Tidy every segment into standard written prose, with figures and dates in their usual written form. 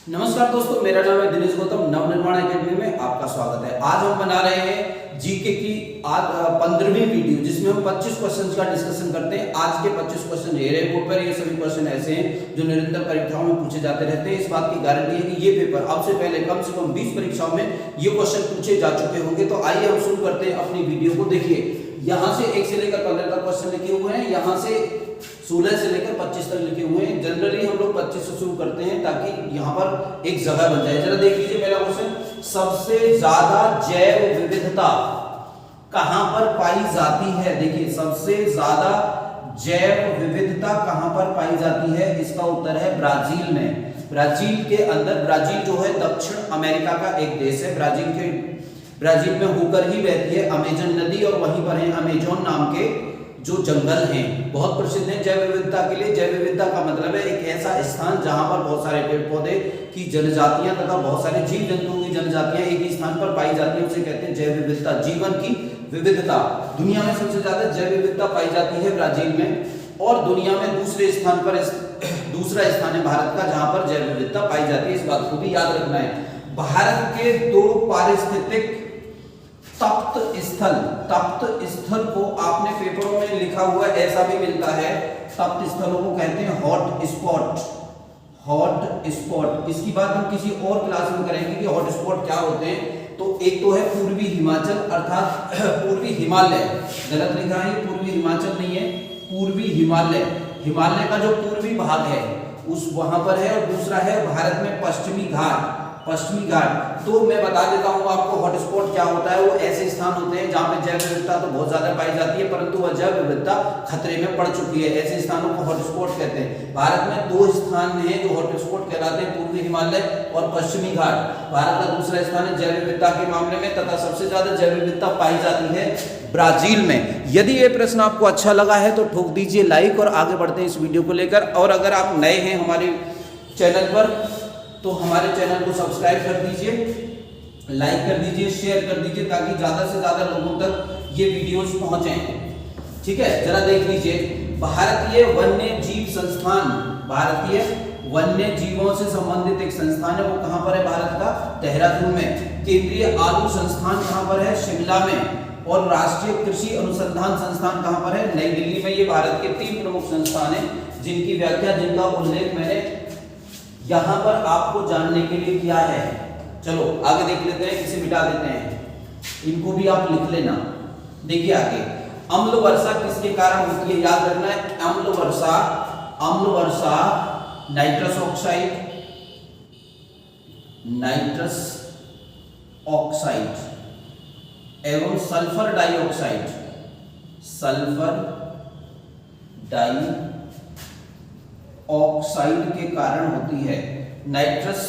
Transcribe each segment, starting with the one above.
नमस्कार दोस्तों, मेरा नाम है दिनेश गौतम। नवनिर्माण एकेडमी में आपका स्वागत है। आज हम बना रहे हैं जीके की आज 15वीं वीडियो, जिसमें हम 25 क्वेश्चंस का डिस्कशन करते हैं। आज के 25 क्वेश्चन ये रहे बोर्ड पर। ये सभी क्वेश्चन ऐसे हैं जो निरंतर परीक्षाओं में पूछे जाते रहते हैं। इस बात की गारंटी है कि ये पेपर अब से पहले कम से कम 20 परीक्षाओं में ये क्वेश्चन पूछे जा चुके होंगे। तो आइए हम शुरू करते हैं अपनी वीडियो को। देखिए, यहाँ से 1 से लेकर 15 तक क्वेश्चन लिखे हुए हैं, यहाँ से 16 से लेकर 25 तक लिखे हुए हैं। जनरली हम लोग 25 से शुरू करते हैं ताकि यहाँ पर एक जगह बन जाए। जरा देख लीजिए पहला क्वेश्चन, सबसे ज्यादा जैव विविधता कहां पर पाई जाती है? देखिए, सबसे ज्यादा जैव विविधता कहां पर पाई जाती है? इसका उत्तर है ब्राजील में। ब्राजील के अंदर, ब्राजील जो है दक्षिण अमेरिका का एक देश है। ब्राजील में होकर ही बहती है अमेजन नदी, और वहीं पर है अमेजोन नाम के जो जंगल हैं, बहुत प्रसिद्ध हैं जैव विविधता के लिए। जैव विविधता का मतलब है एक ऐसा स्थान जहां पर बहुत सारे पेड़ पौधे की जनजातियां तथा बहुत सारे जीव जंतुओं की जनजातियां एक ही स्थान पर पाई जाती है, उसे कहते हैं जैव विविधता, जीवन की विविधता। दुनिया में सबसे ज्यादा जैव विविधता पाई जाती है ब्राजील में, और दुनिया में दूसरे स्थान पर दूसरा स्थान है भारत का, जहां पर जैव विविधता पाई जाती है। इस बात को भी याद रखना है। भारत के 2 पारिस्थितिक तप्त स्थल को आपने पेपरों में लिखा हुआ ऐसा भी मिलता है। तप्त स्थलों को कहते हैं हॉट स्पॉट। इसकी बात हम किसी और क्लास में करेंगे कि हॉट स्पॉट क्या होते हैं। तो एक तो है पूर्वी हिमाचल, अर्थात पूर्वी हिमालय, गलत लिखा है, पूर्वी हिमाचल नहीं है, पूर्वी हिमालय। हिमालय का जो पूर्वी भाग है उस वहां पर है। और दूसरा है भारत में पश्चिमी घाट। तो मैं बता देता हूं आपको, हॉटस्पॉट क्या होता है। वो ऐसे स्थान होते हैं जहां पे जैव विविधता तो बहुत ज्यादा पाई जाती है, परंतु वह जैव विविधता खतरे में पड़ चुकी है। ऐसे स्थानों को हॉटस्पॉट कहते हैं। भारत में 2 स्थान हैं जो हॉटस्पॉट कहलाते हैं, पूर्वी हिमालय और पश्चिमी घाट। भारत का दूसरा स्थान है जैव विविधता के मामले में, तथा सबसे ज्यादा जैव विविधता पाई जाती है ब्राजील में। यदि ये प्रश्न आपको अच्छा लगा है तो ठोक दीजिए लाइक, और आगे बढ़ते हैं इस वीडियो को लेकर। और अगर आप नए हैं हमारे चैनल पर तो हमारे चैनल को सब्सक्राइब कर दीजिए, लाइक कर दीजिए, शेयर कर दीजिए, ताकि ज्यादा से ज्यादा लोगों तक ये वीडियोस पहुंचे। ठीक है, जरा देख लीजिए, भारतीय वन्य जीव संस्थान, भारतीय वन्य जीवों से संबंधित एक संस्थान है, वो कहां पर है? भारत का देहरादून में। केंद्रीय आलू संस्थान कहां पर है? शिमला में। और राष्ट्रीय कृषि अनुसंधान संस्थान कहां पर है? नई दिल्ली में। ये भारत के 3 प्रमुख संस्थान हैं जिनकी व्याख्या, जिनका उल्लेख मैंने यहां पर आपको जानने के लिए किया है। चलो आगे देख लेते हैं, इसे मिटा देते हैं, इनको भी आप लिख लेना। देखिए आगे, अम्ल वर्षा किसके कारण होती है? याद रखना है, अम्ल वर्षा नाइट्रस ऑक्साइड एवं सल्फर डाइऑक्साइड के कारण होती है। नाइट्रस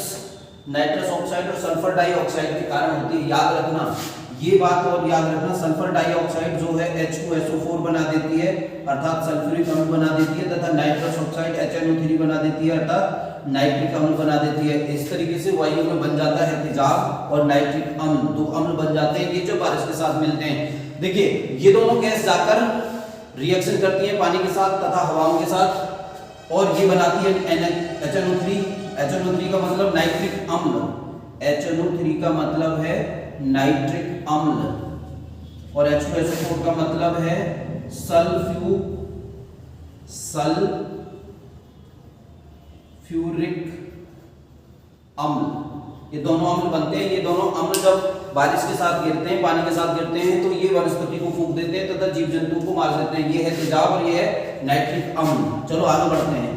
ऑक्साइड और सल्फर डाइऑक्साइड के कारण होती है। याद रखना ये बात, और याद रखना सल्फर डाइऑक्साइड जो है H2SO4 बना देती है, अर्थात सल्फ्यूरिक अम्ल बना देती है, तथा नाइट्रस ऑक्साइड HNO3 बना देती है, अर्थात नाइट्रिक अम्ल बना देती है। इस तरीके से वायु में बन जाता है तेजाब और नाइट्रिक अम्ल, 2 अम्ल बन जाते हैं, ये जो बारिश के साथ मिलते हैं। देखिए, ये दोनों गैस जाकर रिएक्शन करती है पानी के साथ तथा हवाओं के साथ, और ये बनाती है HNO3। HNO3 का मतलब नाइट्रिक अम्ल, HNO3 का मतलब है नाइट्रिक अम्ल, और H2SO4 का मतलब है सल्फ्यूरिक अम्ल। ये दोनों अम्ल बनते हैं। ये दोनों अम्ल जब बारिश के साथ गिरते हैं, पानी के साथ गिरते हैं, तो ये वनस्पति को फूंक देते हैं तथा जीव जंतु को मार देते हैं। ये है तेजाब और ये है नाइट्रिक अम्ल। चलो आगे बढ़ते हैं।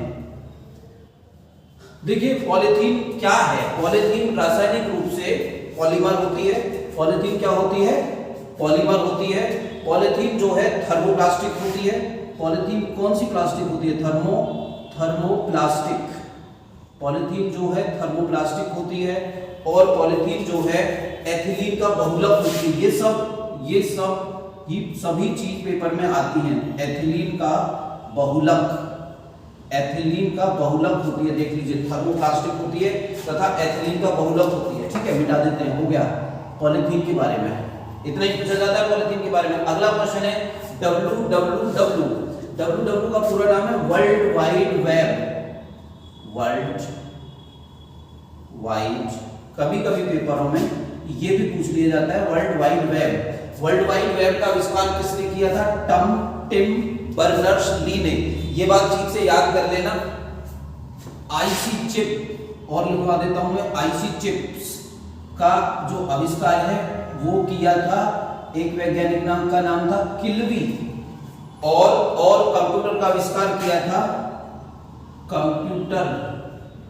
देखिए, पॉलीथीन क्या है? पॉलीथीन रासायनिक रूप से पॉलीमर होती है। पॉलीथीन क्या होती है? पॉलीमर होती है। पॉलीथीन जो है थर्मोप्लास्टिक होती है। पॉलीथीन कौन सी प्लास्टिक होती है? थर्मोप्लास्टिक। पॉलीथीन जो है थर्मोप्लास्टिक होती है, और पॉलीथीन जो है एथिलीन का बहुलक होती है। ये सब ही सभी चीज पेपर में आती हैं। एथिलीन का बहुलक होती है। देख लीजिए, थर्मोप्लास्टिक होती है तथा एथिलीन का बहुलक होती है। ठीक है, मिटा देते हैं, हो गया पॉलीथीन के बारे में। इतना ही पूछा जाता है पॉलीथीन के बारे में। अगला क्वेश्चन है WWW का पूरा नाम है world wide web. World wide, कभी कभी पेपरों में ये भी पूछ लिया जाता है world wide web. World wide web का आविष्कार किसने किया था? टिम बर्नर्स-ली ने। ये बात ठीक से याद कर लेना। आईसी चिप, और लिखवा देता हूं मैं, आईसी चिप्स का जो आविष्कार है वो किया था एक वैज्ञानिक का नाम था किल्वी, और कंप्यूटर का आविष्कार किया था, कंप्यूटर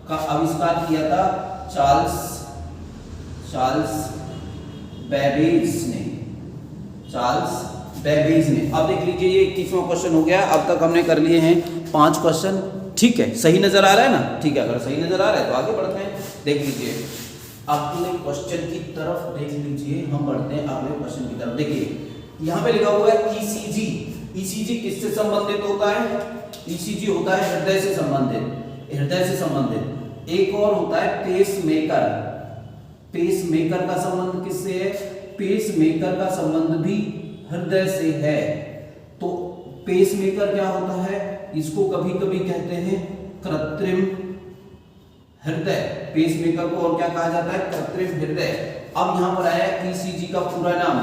का आविष्कार किया था चार्ल्स बेबेज ने। अब देख लीजिए ये 21वां क्वेश्चन हो गया। अब तक हमने कर लिए हैं 5 क्वेश्चन। ठीक है, सही नजर आ रहा है ना? ठीक है, अगर सही नजर आ रहा है तो आगे बढ़ते हैं। देख लीजिए अगले क्वेश्चन की तरफ, देख लीजिए हम बढ़ते हैं अगले क्वेश्चन की तरफ। देखिए यहाँ पे लिखा हुआ है ईसीजी। ईसीजी किससे संबंधित होता है? ईसीजी होता है हृदय से संबंधित। एक और होता है पेसमेकर। पेसमेकर का संबंध किससे है? पेसमेकर का संबंध भी हृदय से है। तो पेसमेकर क्या होता है? इसको कभी कभी कहते हैं कृत्रिम हृदय। पेसमेकर को और क्या कहा जाता है? कृत्रिम हृदय। अब यहां पर आया ईसीजी का पूरा नाम,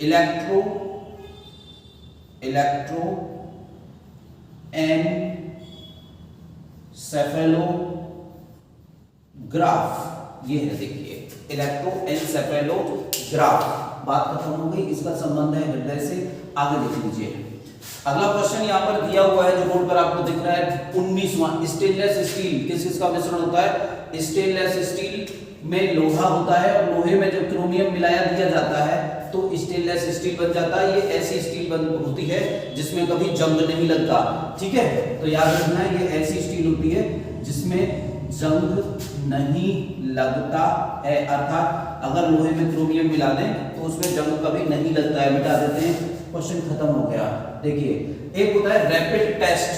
इलेक्ट्रो एनसेफेलोग्राफ। ये है, देखिए इलेक्ट्रो एनसेफेलोग्राफ। बात खत्म हो गई, इसका संबंध है हृदय से। आगे देख लीजिए अगला क्वेश्चन यहाँ पर दिया हुआ है जो बोर्ड पर आपको दिख रहा है 19वां। स्टेनलेस स्टील किसका मिश्रण होता है? स्टेनलेस स्टील में लोहा होता है, और लोहे में जब क्रोमियम मिलाया दिया जाता है तो स्टेनलेस स्टील बन जाता है। ये ऐसी स्टील होती है जिसमें कभी जंग नहीं लगता। ठीक है, तो याद रखना है ये ऐसी स्टील होती है जिसमें जंग नहीं लगता है। अर्थात अगर लोहे में क्रोमियम मिला दें तो उसमें जंग कभी नहीं लगता है। मिटा देते हैं, क्वेश्चन खत्म हो गया। देखिए एक होता है रैपिड टेस्ट।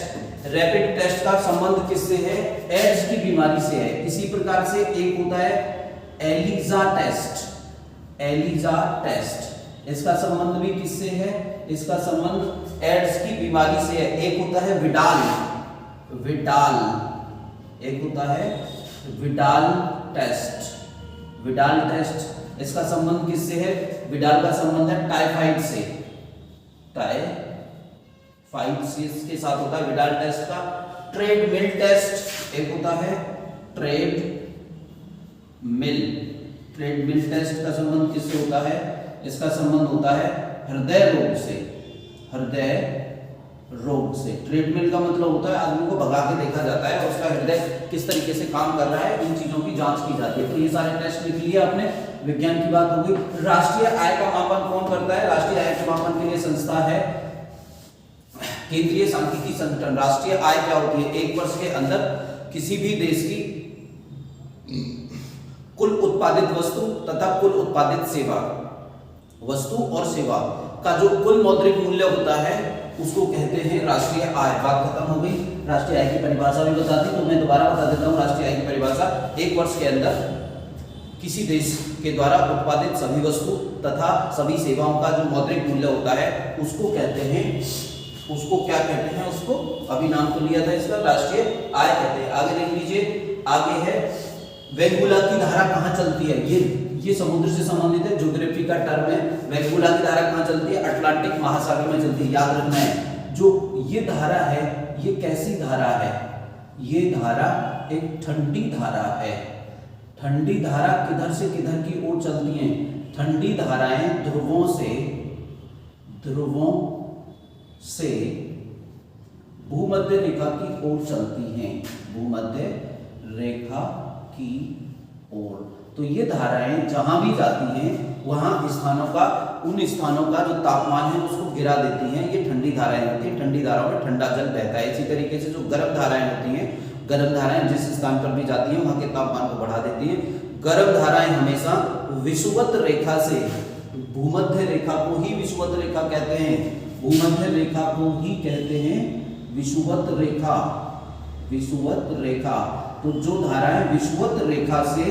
रैपिड टेस्ट का संबंध किससे है? एड्स की बीमारी से है। इसी प्रकार से एक होता है एलिजा टेस्ट। इसका संबंध भी किससे है? इसका संबंध एड्स की बीमारी से है। एक होता है विडाल टेस्ट। इसका संबंध किससे है? विडाल का संबंध है टाइफाइड से। इसके साथ होता है विडाल टेस्ट का। ट्रेडमिल टेस्ट एक होता है, ट्रेडमिल टेस्ट का संबंध किससे होता है? इसका संबंध होता है हृदय रोग से। ट्रेडमिल का मतलब होता है आदमी को भगा के देखा जाता है, उसका हृदय किस तरीके से काम कर रहा है, इन चीजों की जांच की जाती है। तो ये सारे टेस्ट लिख लिए आपने। विज्ञान की बात हो गई। राष्ट्रीय आय का मापन कौन करता है? राष्ट्रीय आय के मापन के लिए संस्था है केंद्रीय सांख्यिकी संगठन। राष्ट्रीय आय क्या होती है? एक वर्ष के अंदर किसी भी देश की कुल उत्पादित वस्तु तथा कुल उत्पादित सेवा, वस्तु और सेवा का जो कुल मौद्रिक मूल्य होता है उसको कहते हैं राष्ट्रीय आय। बात खत्म हो गई। राष्ट्रीय आय की परिभाषा भी बता दी, तो मैं दोबारा बता देता हूँ राष्ट्रीय आय की परिभाषा। एक वर्ष के अंदर किसी देश के द्वारा उत्पादित सभी वस्तु तथा सभी सेवाओं का जो मौद्रिक मूल्य होता है उसको कहते हैं, उसको क्या कहते हैं? उसको अभी नाम तो लिया था इसका, राष्ट्रीय आय कहते हैं। आगे देख लीजिए, आगे है वेंगुला की धारा कहाँ चलती है? ये समुद्र से संबंधित है, ज्योग्राफी का टर्म है। वेंगुला की धारा कहाँ चलती है? अटलांटिक महासागर में चलती है। याद रखना है जो ये धारा है ये कैसी धारा है? ये धारा एक ठंडी धारा है। ठंडी धारा किधर से किधर की ओर चलती हैं? ठंडी धाराएं ध्रुवों से भूमध्य रेखा की ओर चलती हैं। भूमध्य रेखा की ओर। तो ये धाराएं जहां भी जाती हैं वहां उन स्थानों का जो तापमान है उसको गिरा देती हैं। ये ठंडी धाराएं होती हैं। ठंडी धाराओं में ठंडा जल बहता है। इसी तरीके से जो गर्म धाराएं होती हैं, गर्म धाराएं जिस स्थान पर भी जाती हैं वहां के तापमान को बढ़ा देती हैं। गर्म धाराएं हमेशा विषुवत रेखा से, भूमध्य रेखा को ही विषुवत रेखा कहते हैं। भूमध्य रेखा को ही कहते हैं विषुवत रेखा। तो जो धाराएं विषुवत रेखा से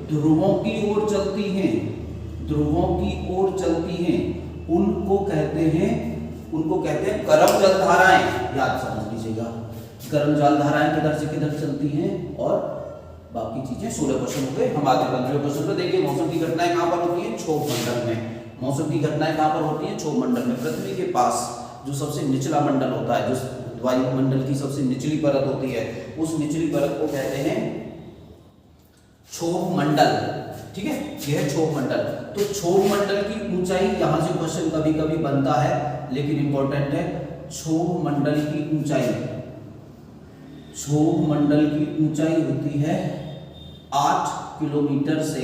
ध्रुवों की ओर चलती हैं, उनको कहते हैं गर्म जल धाराएं। याद समझ लीजिएगा, गर्म जल धाराएं किधर से किधर चलती हैं और बाकी चीजें 16 क्वेश्चन हो गए। हम आगे 15वें क्वेश्चन पे देखिए, मौसम की घटनाएं कहां पर होती हैं? क्षोभ मंडल में। मौसम की घटनाएं कहां पर होती हैं? क्षोभ मंडल में। पृथ्वी के पास जो सबसे निचला मंडल होता है, जो वायुमंडल की सबसे निचली परत होती है, उस निचली परत को कहते हैं क्षोभ मंडल। ठीक है, यह है क्षोभ मंडल। तो क्षोभ मंडल की ऊंचाई, यहां से क्वेश्चन कभी कभी बनता है लेकिन इंपॉर्टेंट है, क्षोभ मंडल की ऊंचाई, क्षोभ मंडल की ऊंचाई होती है 8 किलोमीटर से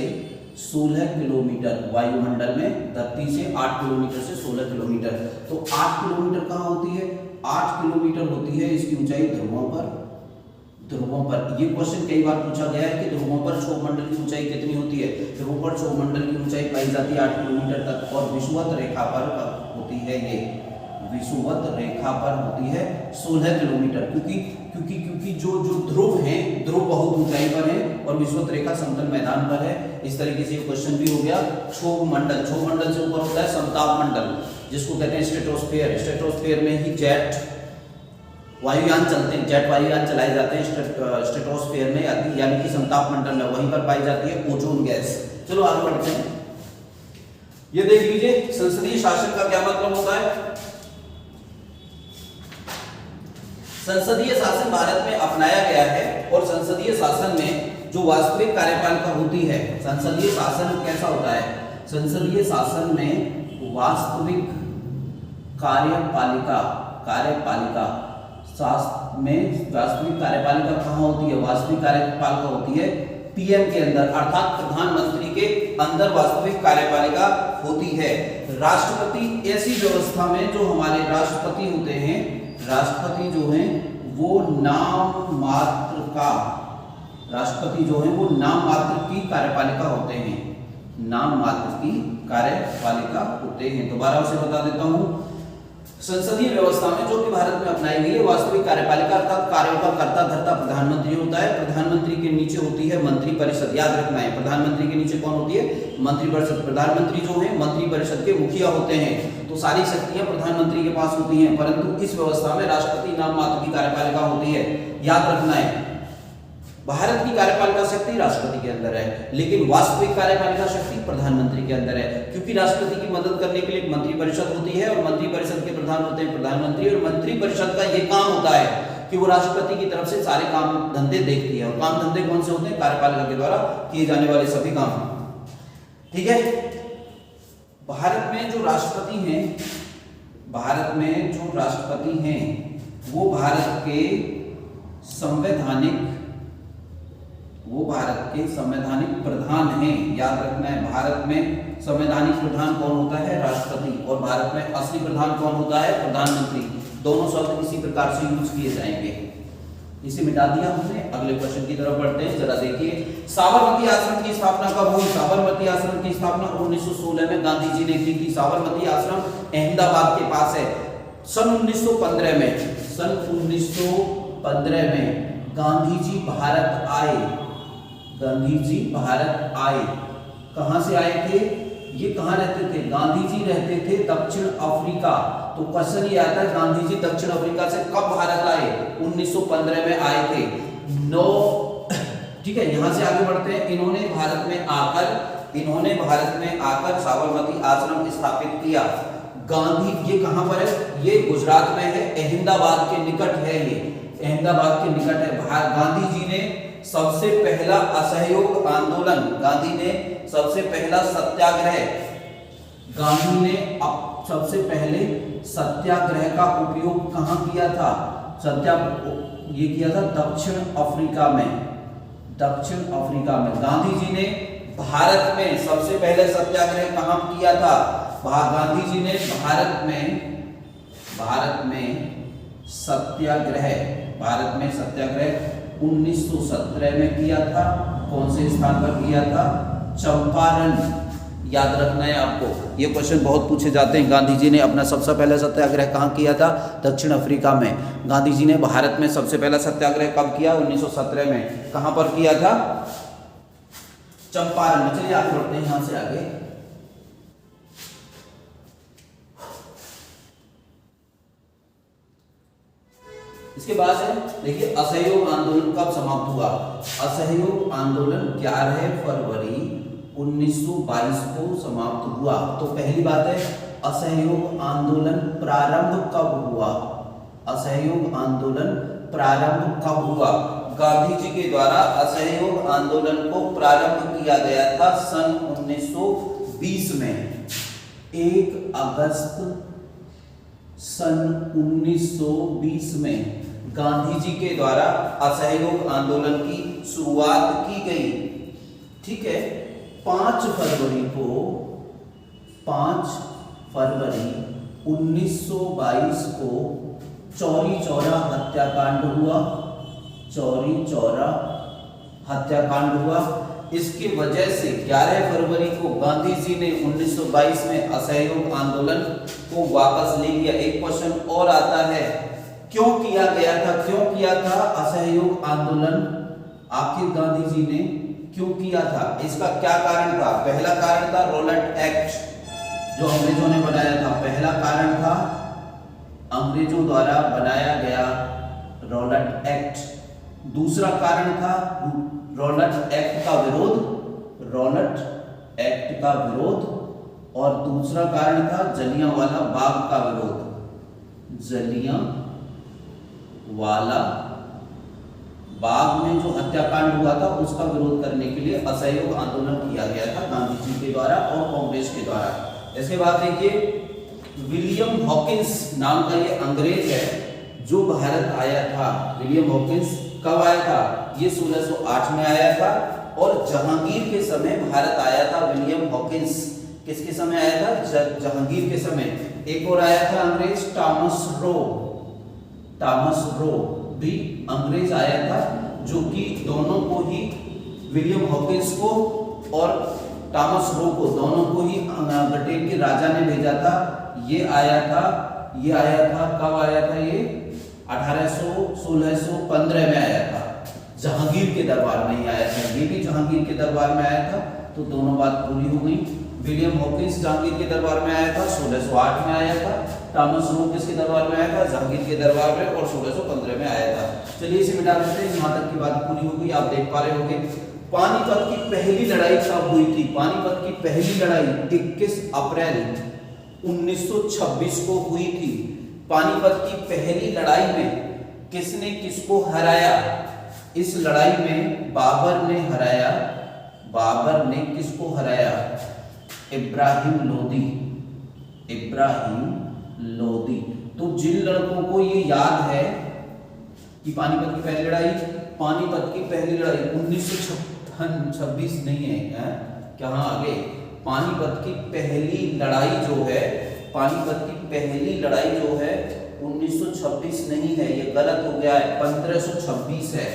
16 किलोमीटर। वायुमंडल में धरती से 8 किलोमीटर से 16 किलोमीटर। तो 8 किलोमीटर कहां होती है? 8 किलोमीटर होती है इसकी ऊंचाई ध्रुवों पर। ध्रुवों पर ये क्वेश्चन कई बार पूछा गया है कि ध्रुवों पर क्षोभ मंडल की ऊंचाई कितनी होती है? ध्रुवों पर क्षोभ मंडल की ऊंचाई पाई जाती है 8 किलोमीटर तक, और विषुवत रेखा पर होती है, ये विषुवत रेखा पर होती है 16 किलोमीटर। क्योंकि जो ध्रुव हैं, ध्रुव बहुत ऊंचाई पर है और विषुवत रेखा समतल मैदान पर है। इस तरीके से क्वेश्चन भी हो गया। क्षोभ मंडल, क्षोभ मंडल से ऊपर होता है समताप मंडल, जिसको कहते हैं स्ट्रेटोस्फेयर। स्ट्रेटोस्फेयर में ही जेट वायुयान चलते हैं, जेट वायुयान चलाए जाते हैं स्ट्रेटोस्फेयर में, यानी कि समताप मंडल में। वहीं पर पाई जाती है ओजोन गैस। चलो आगे बढ़ते हैं। ये देख लीजिए, संसदीय शासन का क्या मतलब होता है? संसदीय शासन भारत में अपनाया गया है, और संसदीय शासन में जो वास्तविक कार्यपालिका होती है, संसदीय शासन कैसा होता है? संसदीय शासन में वास्तविक कार्यपालिका में वास्तविक कार्यपालिका कहां होती है? वास्तविक कार्यपालिका होती है पीएम के अंदर, अर्थात प्रधानमंत्री के अंदर वास्तविक कार्यपालिका होती है। राष्ट्रपति ऐसी व्यवस्था में, जो हमारे राष्ट्रपति होते हैं, राष्ट्रपति जो हैं वो नाम मात्र का, राष्ट्रपति जो हैं वो नाम मात्र की कार्यपालिका होते हैं, नाम मात्र की कार्यपालिका होते हैं। दोबारा उसे बता देता हूं, संसदीय व्यवस्था में जो कि भारत में अपनाई गई है, वास्तविक कार्यपालिका अर्थात कार्यों का कर्ता धर्ता प्रधानमंत्री होता है। प्रधानमंत्री के नीचे होती है मंत्रिपरिषद। याद रखना है, प्रधानमंत्री के नीचे कौन होती है? मंत्रिपरिषद। प्रधानमंत्री जो है मंत्रिपरिषद के मुखिया होते हैं, तो सारी शक्तियां प्रधानमंत्री के पास होती हैं, परंतु इस व्यवस्था में राष्ट्रपति नाम मात्र की कार्यपालिका होती है। याद रखना है, भारत की कार्यपालिका शक्ति राष्ट्रपति के अंदर है, लेकिन वास्तविक कार्यपालिका शक्ति प्रधानमंत्री के अंदर है, क्योंकि राष्ट्रपति की मदद करने के लिए एक मंत्रिपरिषद होती है, और मंत्रिपरिषद के प्रधान होते हैं प्रधानमंत्री। और मंत्रिपरिषद का यह काम होता है कि वो राष्ट्रपति की तरफ से सारे काम धंधे देखती है, और काम धंधे कौन से होते हैं? कार्यपालिका के द्वारा किए जाने वाले सभी काम। ठीक है, भारत में जो राष्ट्रपति हैं, भारत में जो राष्ट्रपति हैं वो भारत के संवैधानिक प्रधान हैं। याद रखना है, भारत में संवैधानिक प्रधान कौन होता है? राष्ट्रपति। और भारत में असली प्रधान कौन होता है? प्रधानमंत्री। दोनों शब्द इसी प्रकार से यूज किए जाएंगे। इसे मिटा दिया हमने। अगले क्वेश्चन की तरफ बढ़ते हैं, जरा देखिए। साबरमती आश्रम की स्थापना कब हुई? साबरमती आश्रम की स्थापना 1916 में गांधी जी ने की थी। साबरमती आश्रम अहमदाबाद के पास है। सन 1915 में गांधी जी भारत आए। गांधी जी भारत आए। कहां से आए थे? ये कहां रहते थे? गांधी जी रहते थे दक्षिण अफ्रीका। तो क्वेश्चन ये आता है, गांधी जी दक्षिण अफ्रीका से कब भारत आए? 1915 में आए थे। ठीक है, यहां से आगे बढ़ते हैं। इन्होंने भारत में आकर साबरमती आश्रम स्थापित किया। गांधी, ये कहां पर है? ये गुजरात में है, अहमदाबाद के निकट है। ये अहमदाबाद के निकट है। गांधी जी ने सबसे पहला असहयोग आंदोलन, गांधी ने सबसे पहला सत्याग्रह, गांधी ने सबसे पहले सत्याग्रह का उपयोग कहां किया था? ये किया था दक्षिण अफ्रीका में। दक्षिण अफ्रीका में गांधी जी ने भारत में सबसे पहले सत्याग्रह कहां किया था? गांधी जी ने भारत में सत्याग्रह 1917 में किया था। कौन से स्थान पर किया था? चंपारण। याद रखना है आपको, ये क्वेश्चन बहुत पूछे जाते हैं। गांधी जी ने अपना सबसे पहला सत्याग्रह कहाँ किया था? दक्षिण अफ्रीका में। गांधी जी ने भारत में सबसे पहला सत्याग्रह कब किया? 1917 में। कहां पर किया था? चंपारण में। चलिए आगे बढ़ते हैं यहां से आगे। इसके बाद है देखिए असहयोग आंदोलन कब समाप्त हुआ। असहयोग आंदोलन 11 फरवरी 1922 को समाप्त हुआ। तो पहली बात है असहयोग आंदोलन प्रारंभ कब हुआ। असहयोग आंदोलन प्रारंभ कब हुआ। गांधी जी के द्वारा असहयोग आंदोलन को प्रारंभ किया गया था सन 1920 में। 1 अगस्त सन 1920 में गांधी जी के द्वारा असहयोग आंदोलन की शुरुआत की गई। ठीक है। 5 फरवरी 1922 को चौरी चौरा हत्याकांड हुआ। चौरी चौरा हत्याकांड हुआ। इसकी वजह से 11 फरवरी को गांधी जी ने 1922 में असहयोग आंदोलन को वापस ले लिया। एक क्वेश्चन और आता है, क्यों किया गया था, क्यों किया था असहयोग आंदोलन, आखिर गांधी जी ने क्यों किया था, इसका क्या कारण था। पहला कारण था रॉलेट एक्ट जो अंग्रेजों ने बनाया था। पहला कारण था अंग्रेजों द्वारा बनाया गया रॉलेट एक्ट। दूसरा कारण था रॉलेट एक्ट का विरोध, रॉलेट एक्ट का विरोध। और दूसरा कारण था जलियांवाला बाग का विरोध। जलियांवाला बाग में जो हत्याकांड हुआ था उसका विरोध करने के लिए असहयोग आंदोलन किया गया था गांधी जी के द्वारा और कांग्रेस के द्वारा। इसके बाद देखिए विलियम हॉकिंस नाम का ये अंग्रेज है जो भारत आया था। विलियम हॉकिंस कब आया था, ये 1608 में आया था और जहांगीर के समय भारत आया था। विलियम हॉकिंस किसके समय आया था, जहांगीर के समय। एक और आया था अंग्रेज टॉमस रो। टॉमस रो भी अंग्रेज आया था जो कि दोनों को ही, विलियम हॉकिंस को और टॉमस रो को, दोनों को ही ब्रिटेन के राजा ने भेजा था। ये आया था कब आया था, ये 1615 में आया था। जहांगीर के दरबार में ही आया था। ये भी जहांगीर के दरबार में आया था। तो दोनों बात पूरी हो गई। विलियम हॉकिंस जहांगीर के दरबार में आया था, 1608 में आया था। टॉमस रो किसके दरबार में आया था, जहांगीर के दरबार में, और 1615 में आया था। चलिए इसे मिटा देते हैं। यहाँ तक की बात पूरी हो गई। आप देख पा रहे होंगे पानीपत की पहली लड़ाई कब हुई थी। पानीपत की पहली लड़ाई 21 अप्रैल 1926 को हुई थी। पानीपत की पहली लड़ाई में किसने किसको हराया। इस लड़ाई में बाबर ने हराया। बाबर ने किसको हराया, इब्राहिम लोदी। इब्राहिम लोदी। तो जिन लड़कों को ये याद है कि पानीपत की पहली लड़ाई, पानीपत की पहली लड़ाई 1926 नहीं है, कहाँ आगे, पानीपत की पहली लड़ाई जो है, पानीपत की पहली लड़ाई जो है 1926 नहीं है, ये गलत हो गया है, 1526 है।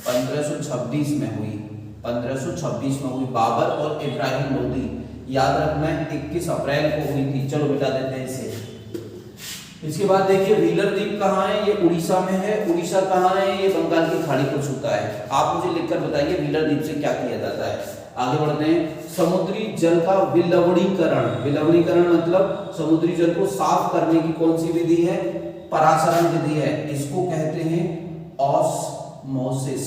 1526 में हुई, 1526 में हुई। बाबर और इब्राहिम लोदी, याद रखना है 21 अप्रैल को हुई थी। चलो मिटा देते हैं इसे। इसके बाद देखिए व्हीलर द्वीप कहाँ है, ये उड़ीसा में है। उड़ीसा कहाँ है, ये बंगाल की खाड़ी पर छूता है। आप मुझे लिखकर बताइए व्हीलर द्वीप से क्या किया जाता है। आगे बढ़ते हैं। समुद्री जल का विलवणीकरण। विलवणीकरण मतलब समुद्री जल को साफ करने की कौन सी विधि है, परासरण विधि है। इसको कहते हैं ऑस्मोसिस।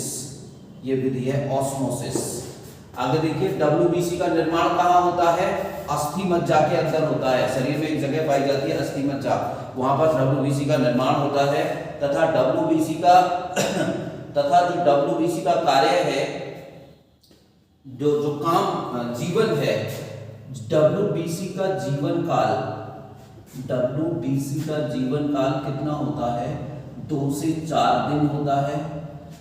ये विधि है ऑस्मोसिस। आगे देखिए WBC का निर्माण कहाँ होता है, अस्थि मज्जा के अंदर होता है। शरीर में एक जगह पाई जाती है अस्थि मज्जा, वहां पर WBC का निर्माण होता है। तथा WBC जो WBC का कार्य है, जो काम जीवन है, WBC का जीवन काल, WBC का जीवन काल कितना होता है, 2 से 4 दिन होता है।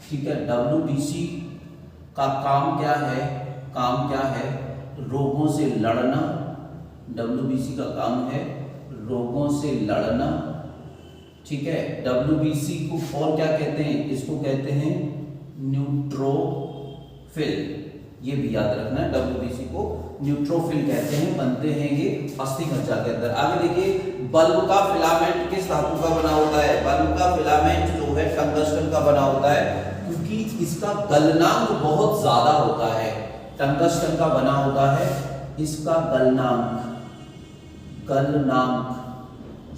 ठीक है। WBC का काम क्या है, काम क्या है, रोगों से लड़ना। WBC का काम है रोगों से लड़ना। ठीक है। WBC को और क्या कहते हैं, इसको कहते हैं न्यूट्रोफिल। ये भी याद रखना है, WBC को न्यूट्रोफिल कहते हैं। बनते हैं ये अस्थि मज्जा के अंदर। आगे देखिए बल्ब का फिलामेंट किस धातु का बना होता है। बल्ब का फिलामेंट जो है टंगस्टन का बना होता है, क्योंकि इसका गलनांक बहुत ज्यादा होता है। टंगस्टन का बना होता है, इसका गलनांक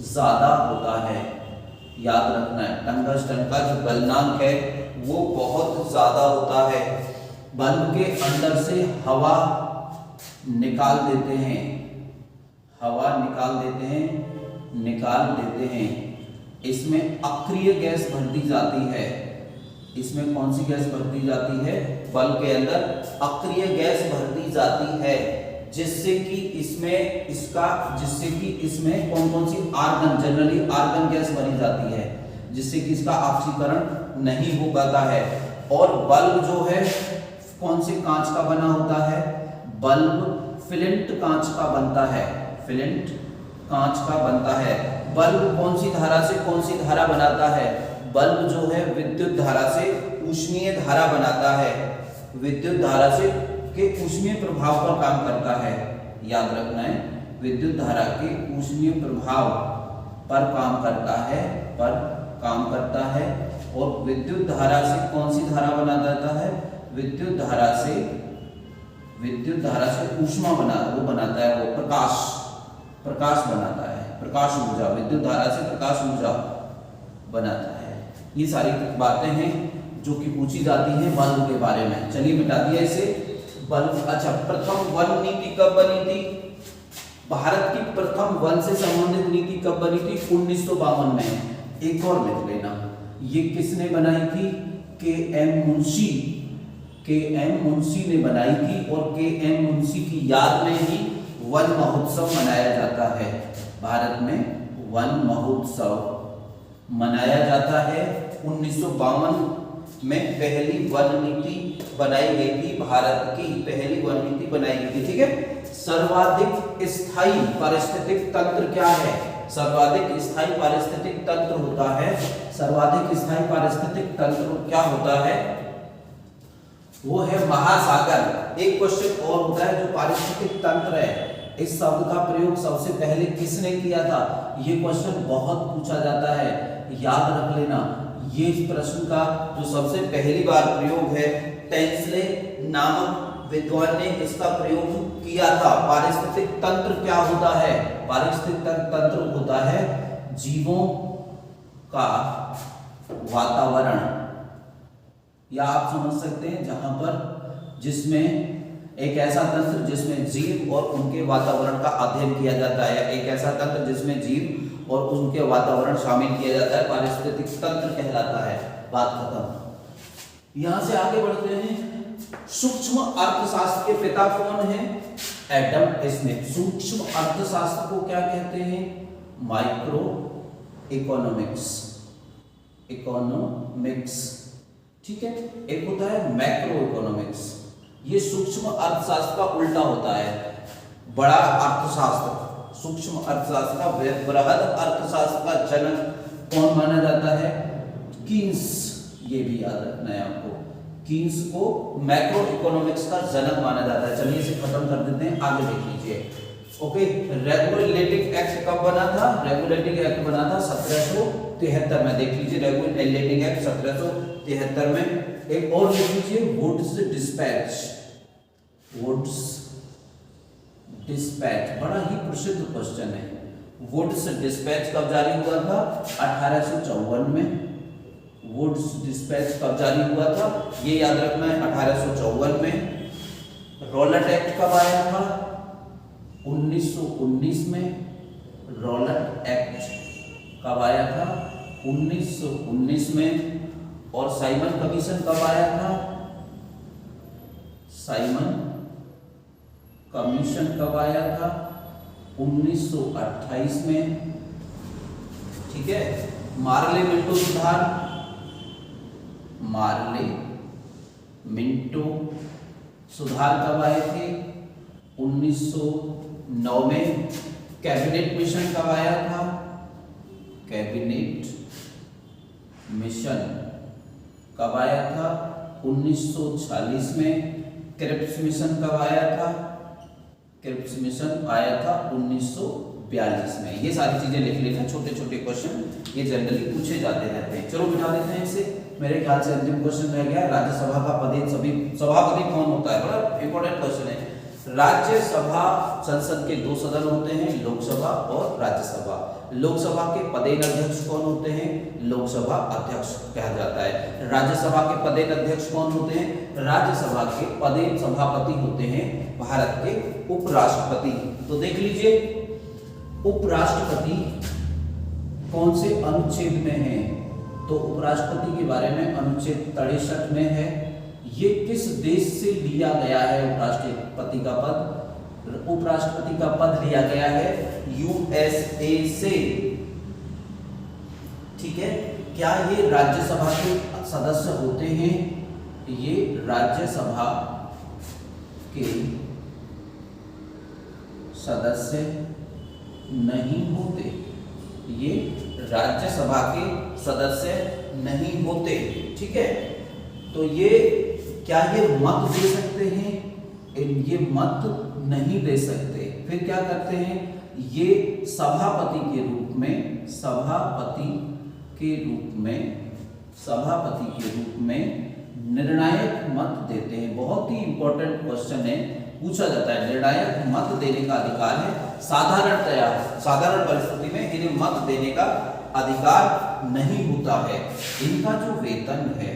ज्यादा होता है। याद रखना है। टंगस्टन का जो गलनांक है वो बहुत ज्यादा होता है। बल्ब के अंदर से हवा निकाल देते हैं, हवा निकाल देते हैं। इसमें अक्रिय गैस भरती जाती है। इसमें कौन सी गैस भरती जाती है? बल्ब के अंदर अक्रिय गैस भरती जाती है, जिससे कि इसमें कौन कौन सी आर्गन, जनरली आर्गन गैस भरी जाती है, जिससे कि इसका ऑक्सीकरण नहीं हो पाता है। और बल्ब जो है कौन से कांच का बना होता है? बल्ब फ्लिंट कांच का बनता है, फ्लिंट कांच का बनता है। बल्ब कौन सी धारा से कौन सी धारा बनाता है? बल्ब जो है विद्युत धारा से ऊष्मीय धारा बनाता है, विद्युत धारा से के ऊष्मीय प्रभाव पर काम करता है। याद रखना है, विद्युत धारा के ऊष्मीय प्रभाव पर काम करता है। और विद्युत धारा से कौन सी धारा बना जाता है? विद्युत धारा से ऊष्मा बनाता है, वो प्रकाश बनाता है, प्रकाश ऊर्जा, विद्युत धारा से प्रकाश ऊर्जा बनाता है। ये सारी बातें हैं जो कि पूछी जाती हैं बल्ब के बारे में। चलिए मिटा दिया इसे। बल्ब, अच्छा, प्रथम वन नीति कब बनी थी? भारत की प्रथम वन से संबंधित नीति कब बनी थी? 1952 में। एक और लिख लेना, ये किसने बनाई थी? के.एम. मुंशी ने बनाई थी। और के.एम. मुंशी की याद में ही वन महोत्सव मनाया जाता है। भारत में वन महोत्सव मनाया जाता है। 1952 में पहली वन नीति बनाई गई थी, भारत की पहली वन नीति बनाई गई थी। ठीक है। सर्वाधिक स्थायी पारिस्थितिक तंत्र क्या है? सर्वाधिक स्थायी पारिस्थितिक तंत्र होता है, सर्वाधिक स्थायी पारिस्थितिक तंत्र क्या होता है? वो है महासागर। एक क्वेश्चन और होता है जो पारिस्थितिक तंत्र है, इस शब्द का प्रयोग सबसे पहले किसने किया था? ये क्वेश्चन बहुत पूछा जाता है, याद रख लेना। ये प्रश्न का जो सबसे पहली बार प्रयोग है, टेंसले नामक विद्वान ने इसका प्रयोग किया था। पारिस्थितिक तंत्र क्या होता है? पारिस्थितिक तंत्र होता है जीवों का वातावरण, या आप समझ सकते हैं जहां पर जिसमें एक ऐसा तंत्र जिसमें जीव और उनके वातावरण का अध्ययन किया जाता है, या एक ऐसा तंत्र जिसमें जीव और उनके वातावरण शामिल किया जाता है, पारिस्थितिक तंत्र कहलाता है। बात खत्म। यहां से आगे बढ़ते हैं। सूक्ष्म अर्थशास्त्र के पिता कौन है? Adam Smith. सूक्ष्म अर्थशास्त्र को क्या कहते हैं? माइक्रो इकोनॉमिक्स, ठीक है। एक होता है मैक्रो इकोनॉमिक्स, ये सूक्ष्म अर्थशास्त्र का उल्टा होता है। बड़ा अर्थशास्त्र, सूक्ष्म अर्थशास्त्र का बृहद अर्थशास्त्र का जनक कौन माना जाता है? कीन्स। ये भी याद रखना है आपको, कीन्स को मैक्रो इकोनॉमिक्स का जनक माना जाता है। चलिए इसे खत्म कर देते हैं, आगे देख लीजिए। ओके, रेगुलेटिंग एक्ट कब बना था? रेगुलेटिंग एक्ट बना था 1773 में। देख लीजिए, रेगुलेटिंग एक्ट 1773 में। एक और लिख लीजिए, वुड्स डिस्पैच। वुड्स डिस्पैच बड़ा ही प्रसिद्ध क्वेश्चन है। वुड्स डिस्पैच कब जारी हुआ था? 1854 में। वुड्स डिस्पैच कब जारी हुआ था? ये याद रखना है, 1854 में। रॉलेट एक्ट कब आया था? 1919 में। रॉलेट एक्ट कब आया था? 1919 में। और साइमन कमीशन कब आया था? साइमन कमीशन कब आया था? 1928 में। ठीक है। मार्ले मिंटो सुधार, मार्ले मिंटो सुधार कब आए थे? 1909 में। कैबिनेट मिशन कब आया था? कैबिनेट मिशन कब आया था? 1946 में। क्रिप्स मिशन कब आया था? क्रिप्स मिशन आया था 1942 में। ये सारी चीजें लिख लेना, छोटे छोटे क्वेश्चन ये जनरली पूछे जाते रहते हैं। चलो बिठा देते हैं इसे। मेरे ख्याल से अंतिम क्वेश्चन रह गया, राज्यसभा का सभापति कौन होता है? बड़ा इंपॉर्टेंट क्वेश्चन है। राज्यसभा संसद के दो सदन होते हैं, लोकसभा और राज्यसभा। लोकसभा के पदेन अध्यक्ष कौन होते हैं? लोकसभा अध्यक्ष कहा जाता है। राज्यसभा के पदेन अध्यक्ष कौन होते हैं? राज्यसभा के पदेन सभापति होते हैं भारत के उपराष्ट्रपति। तो देख लीजिए उपराष्ट्रपति कौन से अनुच्छेद में है? तो उपराष्ट्रपति के बारे में अनुच्छेद 63 में है। ये किस देश से लिया गया है? उपराष्ट्रपति का पद, उपराष्ट्रपति का पद लिया गया है यूएसए से। ठीक है, क्या ये राज्यसभा के सदस्य होते हैं? ये राज्यसभा के सदस्य नहीं होते, ये राज्यसभा के सदस्य नहीं होते। ठीक है, तो ये क्या ये मत दे सकते हैं? ये मत नहीं दे सकते। फिर क्या करते हैं? ये सभापति के रूप में, सभापति के रूप में निर्णायक मत देते हैं। बहुत ही इंपॉर्टेंट क्वेश्चन है, पूछा जाता है। निर्णायक मत देने का अधिकार है। साधारण परिस्थिति में इन्हें मत देने का अधिकार नहीं होता है। इनका जो वेतन है,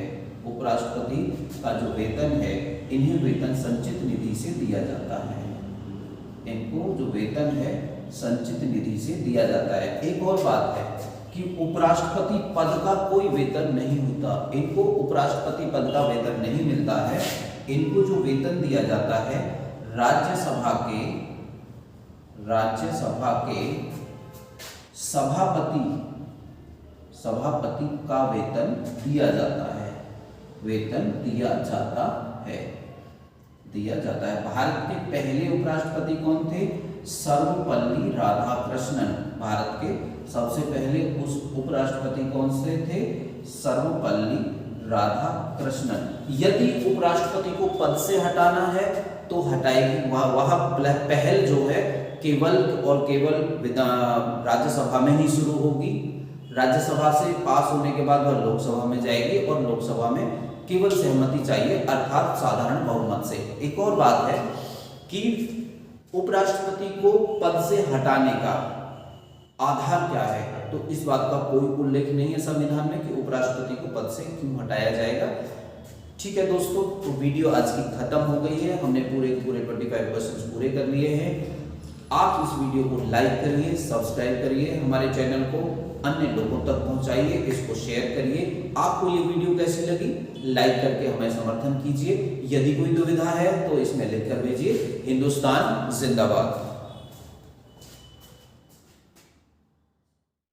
उपराष्ट्रपति का जो वेतन है, इन्हें वेतन संचित निधि से दिया जाता है। इनको जो वेतन है संचित निधि से दिया जाता है। एक और बात है कि उपराष्ट्रपति पद का कोई वेतन नहीं होता। इनको उपराष्ट्रपति पद का वेतन नहीं मिलता है। इनको जो वेतन दिया जाता है राज्यसभा के सभापति का वेतन दिया जाता है। भारत के पहले उपराष्ट्रपति कौन थे? सर्वपल्ली राधाकृष्णन। भारत के सबसे पहले उस उपराष्ट्रपति कौन से थे? सर्वपल्ली राधाकृष्णन। यदि उपराष्ट्रपति को पद से हटाना है तो हटाएगी, वह पहल जो है केवल राज्यसभा में ही शुरू होगी। राज्यसभा से पास होने के बाद वह लोकसभा में जाएगी और लोकसभा में केवल सहमति चाहिए, अर्थात साधारण बहुमत से। एक और बात है कि उपराष्ट्रपति को पद से हटाने का आधार क्या है? तो इस बात का कोई उल्लेख नहीं है संविधान में कि उपराष्ट्रपति को पद से क्यों हटाया जाएगा। ठीक है दोस्तों, तो वीडियो आज की खत्म हो गई है। हमने पूरे 25 क्वेश्चन पूरे कर लिए हैं। आप इस वीडियो को लाइक करिए, सब्सक्राइब करिए, हमारे चैनल को अन्य लोगों तक पहुंचाइए, इसको शेयर करिए। आपको ये वीडियो कैसी लगी लाइक करके हमें समर्थन कीजिए। यदि कोई दुविधा है तो इसमें लिखकर भेजिए। हिंदुस्तान जिंदाबाद।